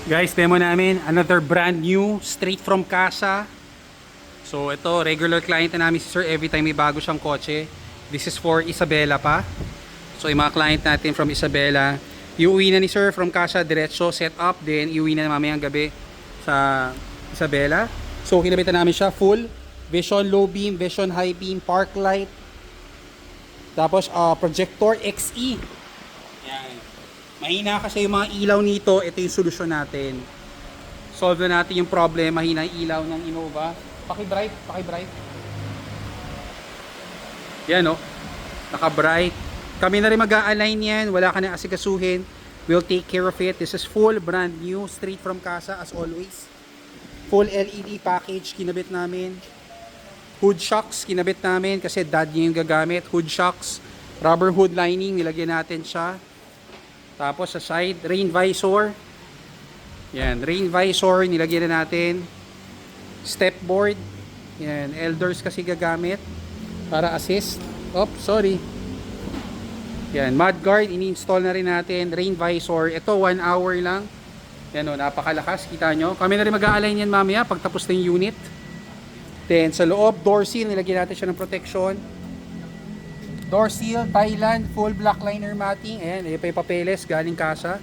Guys, demo namin another brand new straight from casa. So ito, regular client na namin si Sir every time may bago siyang kotse. This is for Isabela pa. So yung mga client natin from Isabela, iuwi na ni Sir from casa diretso, set up, then iuwi na mamayang gabi sa Isabela. So kinabitan namin siya full vision low beam, vision high beam, park light, tapos projector XE. Yan. Mahina kasi yung mga ilaw nito. Ito yung solusyon natin. Solve na natin yung problem. Mahina yung ilaw ng Innova. Paki-bright, paki-bright. Yan o. Naka-bright. Kami na rin mag-a-align yan. Wala ka na asikasuhin. We'll take care of it. This is full, brand new, straight from casa as always. Full LED package kinabit namin. Hood shocks kinabit namin kasi dad niya yung gagamit. Hood shocks. Rubber hood lining. Nilagyan natin siya. Tapos sa side, rain visor. Yan, rain visor, nilagyan na natin. Step board. Yan, elders kasi gagamit para assist. Oops, sorry. Yan, mudguard, ini-install na rin natin. Rain visor, ito 1 hour lang. Yan o, napakalakas, kita nyo. Kami na rin mag-a-align yan mamaya pag tapos na yung unit. Then sa loob, door seal, nilagyan natin siya ng protection. Door seal, Thailand, full black liner matting. Ayan, ayan pa yung papeles, galing casa.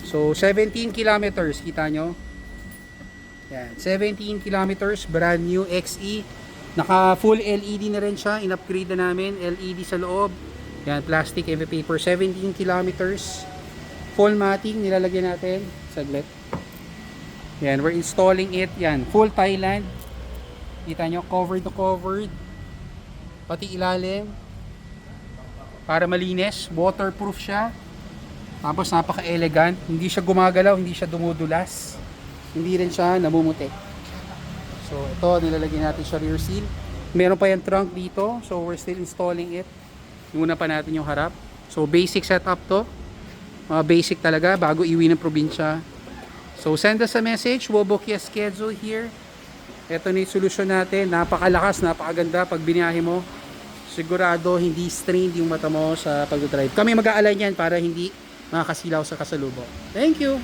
So, 17 kilometers, kita nyo. Ayan, 17 kilometers, brand new XE. Naka full LED na rin siya, in-upgrade na namin. LED sa loob. Ayan, plastic, heavy paper, 17 kilometers. Full matting, nilalagyan natin. Saglit. Ayan, we're installing it. Ayan, full Thailand. Kita nyo, covered to covered. Pati ilalim. Para malinis, waterproof siya. Tapos napaka-elegant, hindi siya gumagalaw, hindi siya dumudulas. Hindi rin siya namumuti. So ito, nilalagyan natin siya rear seal. Meron pa yung trunk dito, so we're still installing it. Muna pa natin yung harap. So basic setup to. Basic talaga bago iwi ng probinsya. So send us a message, we'll book you a schedule here. Ito na yung solusyon natin. Napakalakas, napakaganda pag biniyahe mo. Sigurado hindi strained yung mata mo sa pag-drive. Kami mag-a-align yan para hindi makakasilaw sa kasalubong. Thank you!